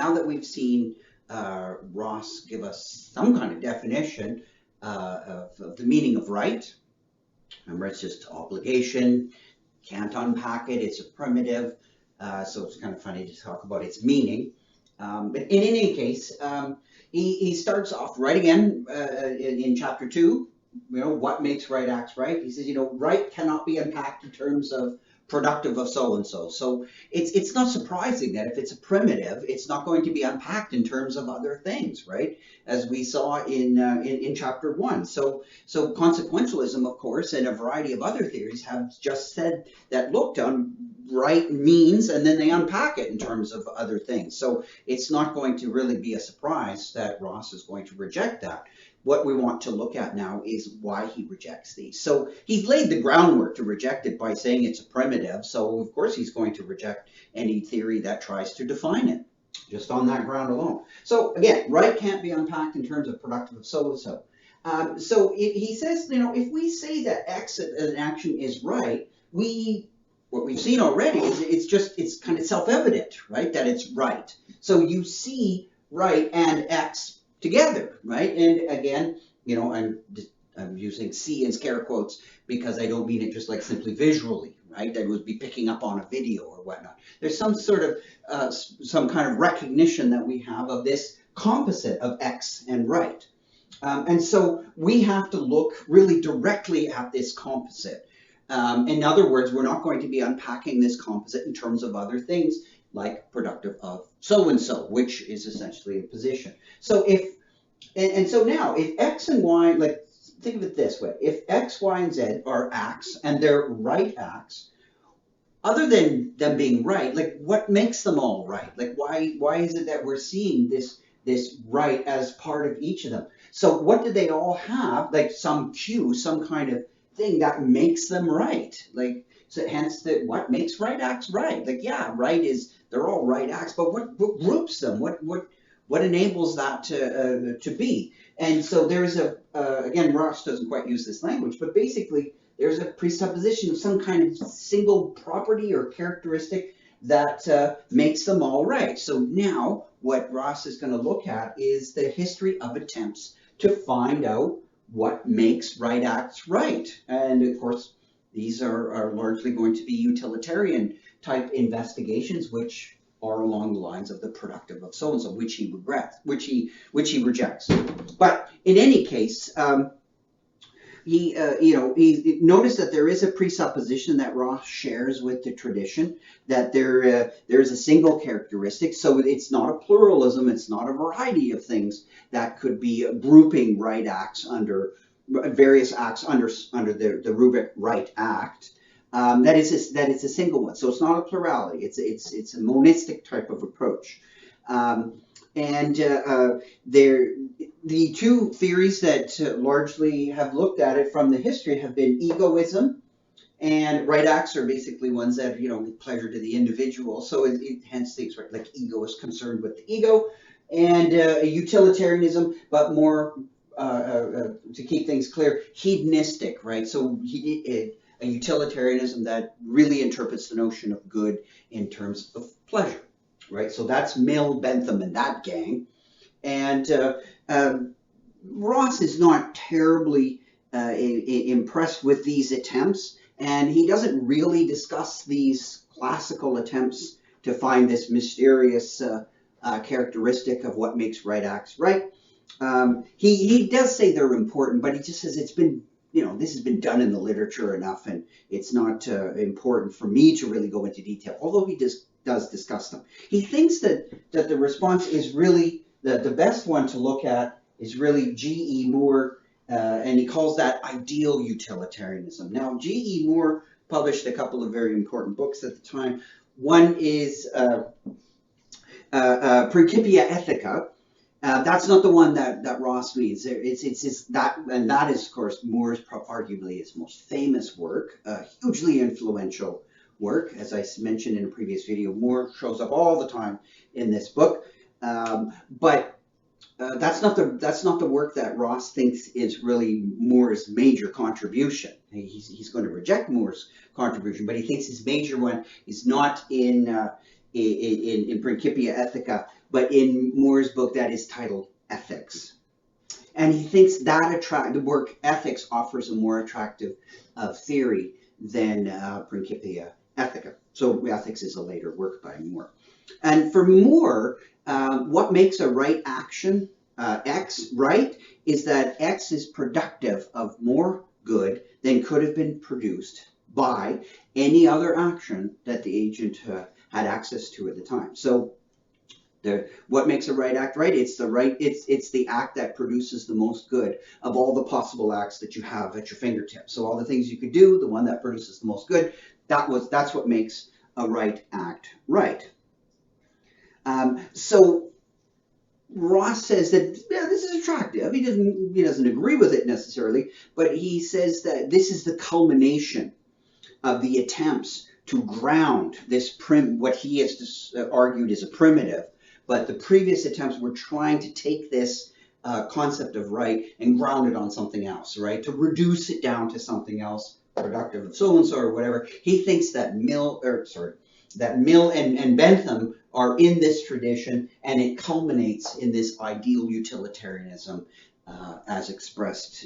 now that we've seen Ross give us some kind of definition of the meaning of right, remember it's just obligation, can't unpack it, it's a primitive, so it's kind of funny to talk about its meaning. But in any case, he starts off right again in chapter 2, what makes right acts right. He says, right cannot be unpacked in terms of productive of so-and-so. So it's not surprising that if it's a primitive, it's not going to be unpacked in terms of other things, right? As we saw in chapter 1. So consequentialism, of course, and a variety of other theories have just said that, look, right means, and then they unpack it in terms of other things. So it's not going to really be a surprise that Ross is going to reject that. What we want to look at now is why he rejects these. So he's laid the groundwork to reject it by saying it's a primitive. So of course he's going to reject any theory that tries to define it, just on that ground alone. So again, right can't be unpacked in terms of productive of so-and-so. So he says, if we say that X an action is right, what we've seen already is it's kind of self-evident, right, that it's right. So you see right and X together, right? And again, I'm using C in scare quotes because I don't mean it just like simply visually, right? That would be picking up on a video or whatnot. There's some sort of some kind of recognition that we have of this composite of X and right. And so we have to look really directly at this composite. In other words, we're not going to be unpacking this composite in terms of other things like productive of so-and-so, which is essentially a position. So so now if X and Y, like think of it this way, if X, Y, and Z are acts and they're right acts, other than them being right, like what makes them all right? Like why is it that we're seeing this right as part of each of them? So what do they all have? Like some cue, some kind of thing that makes them right. Like, so hence what makes right acts right? Like, yeah, right is, they're all right acts, but what groups them? What enables that to be? And so there's again, Ross doesn't quite use this language, but basically there's a presupposition of some kind of single property or characteristic that makes them all right. So now what Ross is going to look at is the history of attempts to find out what makes right acts right. And of course, these are largely going to be utilitarian type investigations, which are along the lines of the productive of so-and-so, which he regrets, which he rejects. But in any case, he noticed that there is a presupposition that Ross shares with the tradition, that there is a single characteristic. So it's not a pluralism, it's not a variety of things that could be grouping right acts under various acts under the rubric right act. That it's a single one. So it's not a plurality. It's a monistic type of approach. The two theories that largely have looked at it from the history have been egoism, and right acts are basically ones that give pleasure to the individual. So hence things like ego is concerned with the ego, and utilitarianism, but more to keep things clear, hedonistic, right? So a utilitarianism that really interprets the notion of good in terms of pleasure, right? So that's Mill, Bentham, and that gang. And Ross is not terribly impressed with these attempts, and he doesn't really discuss these classical attempts to find this mysterious characteristic of what makes right acts right. He does say they're important, but he just says it's been, this has been done in the literature enough, and it's not important for me to really go into detail, although he does discuss them. He thinks that the response is really, the best one to look at is really G.E. Moore, and he calls that ideal utilitarianism. Now, G.E. Moore published a couple of very important books at the time. One is Principia Ethica. That's not the one that Ross means. It's that, and that is, of course, Moore's arguably his most famous work, hugely influential work. As I mentioned in a previous video, Moore shows up all the time in this book, but that's not the work that Ross thinks is really Moore's major contribution. He's going to reject Moore's contribution, but he thinks his major one is not in in Principia Ethica, but in Moore's book that is titled Ethics. And he thinks that the work Ethics offers a more attractive theory than Principia Ethica. So Ethics is a later work by Moore. And for Moore, what makes a right action, X, right, is that X is productive of more good than could have been produced by any other action that the agent had access to at the time. So what makes a right act right? It's the act that produces the most good of all the possible acts that you have at your fingertips. So all the things you could do, the one that produces the most good, that's what makes a right act right. So Ross says that this is attractive. He doesn't agree with it necessarily, but he says that this is the culmination of the attempts to ground this what he has argued is a primitive, but the previous attempts were trying to take this concept of right and ground it on something else, right? To reduce it down to something else, productive of so-and-so or whatever. He thinks that Mill and Bentham are in this tradition, and it culminates in this ideal utilitarianism as expressed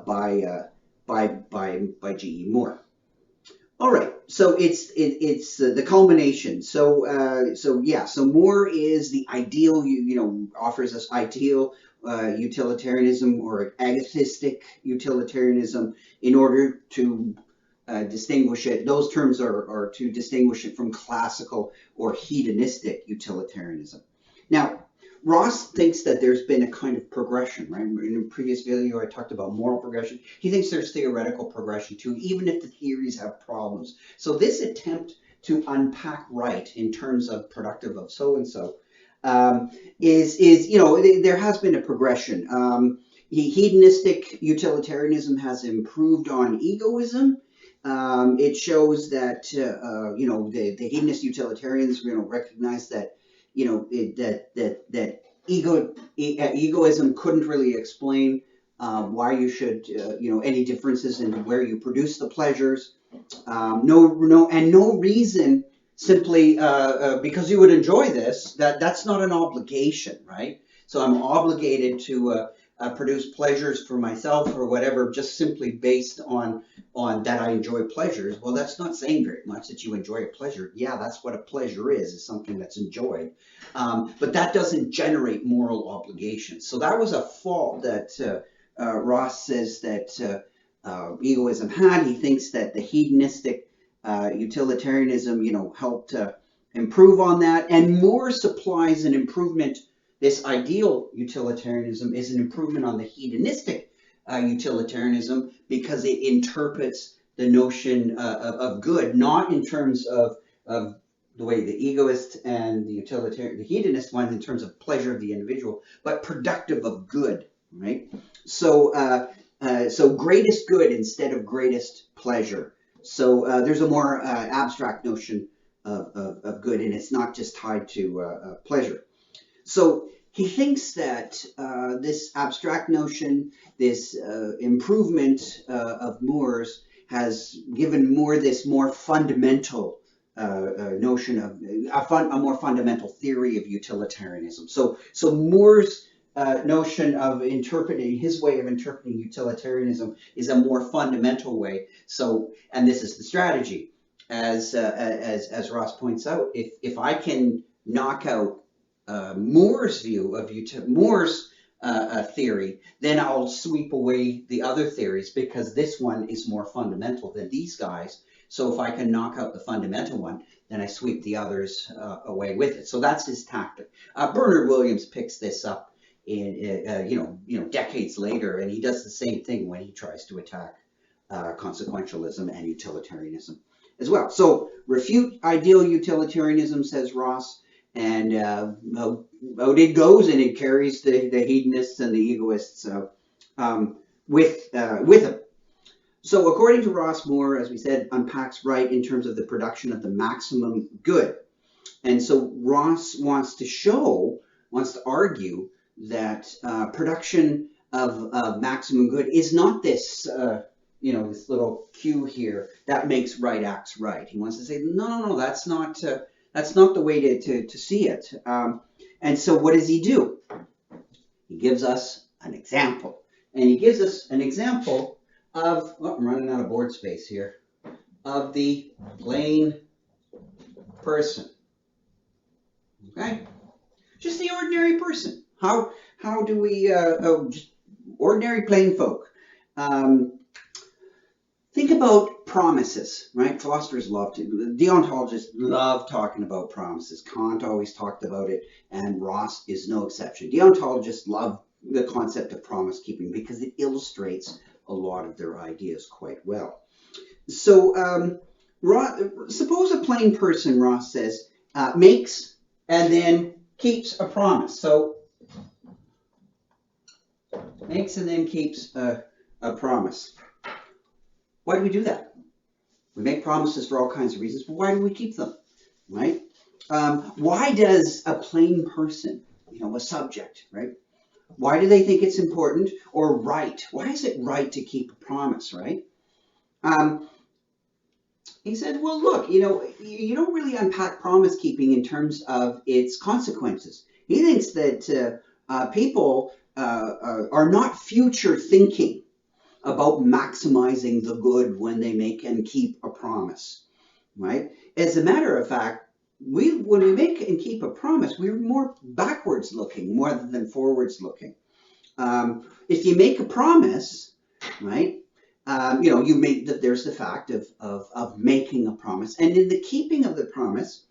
by G.E. Moore. All right, so it's the culmination. So Moore is the ideal, offers us ideal utilitarianism or agonistic utilitarianism in order to distinguish it. Those terms are to distinguish it from classical or hedonistic utilitarianism. Now, Ross thinks that there's been a kind of progression, right? In a previous video, I talked about moral progression. He thinks there's theoretical progression too, even if the theories have problems. So this attempt to unpack right in terms of productive of so-and-so there has been a progression. Hedonistic utilitarianism has improved on egoism. It shows that, the hedonist utilitarians, recognize that egoism couldn't really explain why you should, any differences in where you produce the pleasures. No reason simply because you would enjoy this. That's not an obligation, right? So I'm obligated to produce pleasures for myself or whatever, just simply based on that I enjoy pleasures. Well, that's not saying very much that you enjoy a pleasure. Yeah, that's what a pleasure is something that's enjoyed. But that doesn't generate moral obligations. So that was a fault that Ross says that egoism had. He thinks that the hedonistic utilitarianism, helped improve on that. And Moore supplies an improvement. This ideal utilitarianism is an improvement on the hedonistic utilitarianism because it interprets the notion of good, not in terms of the way the egoist and the hedonist one in terms of pleasure of the individual, but productive of good, right? So greatest good instead of greatest pleasure. So there's a more abstract notion of good, and it's not just tied to pleasure. So he thinks that this abstract notion, this improvement of Moore's, has given Moore this more fundamental notion of a more fundamental theory of utilitarianism. So Moore's notion of interpreting, his way of interpreting utilitarianism is a more fundamental way. So, and this is the strategy, as Ross points out, if I can knock out Moore's view of Moore's theory, then I'll sweep away the other theories because this one is more fundamental than these guys. So if I can knock out the fundamental one, then I sweep the others away with it. So that's his tactic. Bernard Williams picks this up in decades later, and he does the same thing when he tries to attack consequentialism and utilitarianism as well. So refute ideal utilitarianism, says Ross, and out it goes, and it carries the hedonists and the egoists with him. So according to Ross, Moore, as we said, unpacks right in terms of the production of the maximum good. And so Ross wants to argue that production of maximum good is not this, this little cue here that makes right acts right. He wants to say, no, that's not That's not the way to see it. And so what does he do? He gives us an example. And he gives us an example of, oh, I'm running out of board space here, of the plain person. Okay? Just the ordinary person. How do we, just ordinary plain folk. Think about promises, right? Philosophers love to, deontologists love talking about promises. Kant always talked about it, and Ross is no exception. Deontologists love the concept of promise keeping because it illustrates a lot of their ideas quite well. So suppose a plain person, Ross says, makes and then keeps a promise. So makes and then keeps a promise. Why do we do that? We make promises for all kinds of reasons, but why do we keep them, right? Why does a plain person, a subject, right? Why do they think it's important or right? Why is it right to keep a promise, right? He said, well, look, you don't really unpack promise keeping in terms of its consequences. He thinks that people are not future thinking about maximizing the good when they make and keep a promise, right? As a matter of fact, when we make and keep a promise, we're more backwards looking more than forwards looking. If you make a promise, right, you make that there's the fact of making a promise, and in the keeping of the promise,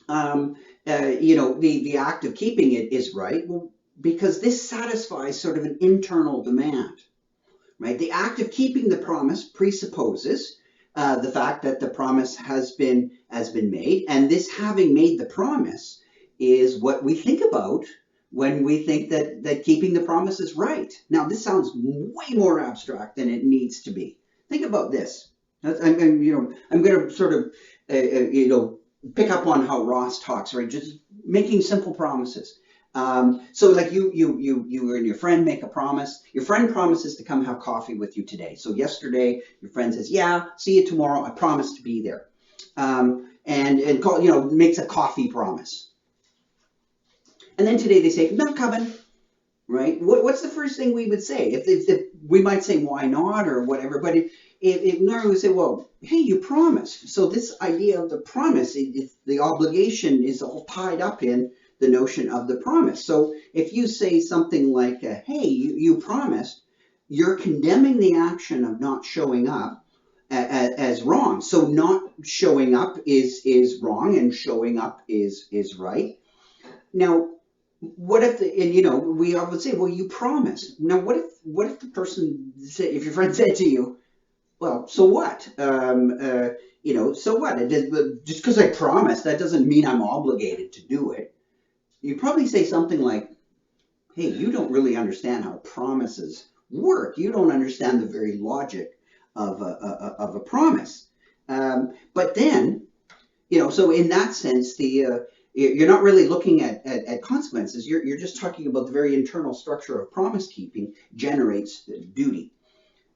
the act of keeping it is right, well, because this satisfies sort of an internal demand. Right? The act of keeping the promise presupposes the fact that the promise has been made, and this having made the promise is what we think about when we think that keeping the promise is right. Now, this sounds way more abstract than it needs to be. Think about this. I'm going to sort of pick up on how Ross talks, right? Just making simple promises. So like you and your friend make a promise. Your friend promises to come have coffee with you today. So yesterday your friend says, yeah, see you tomorrow. I promise to be there. And call, makes a coffee promise. And then today they say, not coming, right? What's the first thing we would say? If we might say, why not, or whatever, but if normally we say, well, hey, you promised. So this idea of the promise, the obligation is all tied up in the notion of the promise. So if you say something like, hey, you promised, you're condemning the action of not showing up as wrong. So not showing up is wrong, and showing up is right. Now, what if we often say, well, you promised. Now, what if the person said, if your friend said to you, well, so what? So what? Just because I promised, that doesn't mean I'm obligated to do it. You probably say something like, hey, you don't really understand how promises work. You don't understand the very logic of a promise. But then, so in that sense, you're not really looking at consequences. You're just talking about the very internal structure of promise keeping generates duty.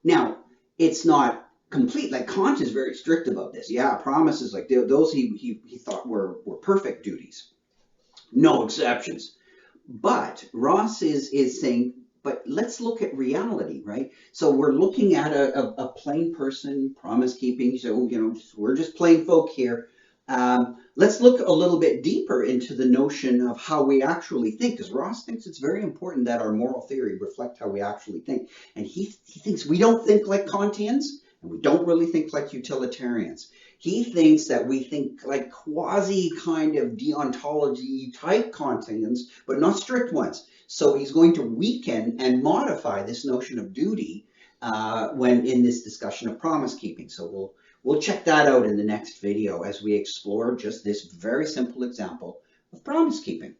Now, it's not complete. Like Kant is very strict about this. Yeah, promises like those he thought were perfect duties. No exceptions. But Ross is saying, but let's look at reality, right? So we're looking at a plain person, promise keeping. So, we're just plain folk here. Let's look a little bit deeper into the notion of how we actually think, because Ross thinks it's very important that our moral theory reflect how we actually think. And he thinks we don't think like Kantians, and we don't really think like utilitarians. He thinks that we think like quasi kind of deontology type Kantians, but not strict ones. So he's going to weaken and modify this notion of duty when in this discussion of promise keeping. So we'll check that out in the next video as we explore just this very simple example of promise keeping.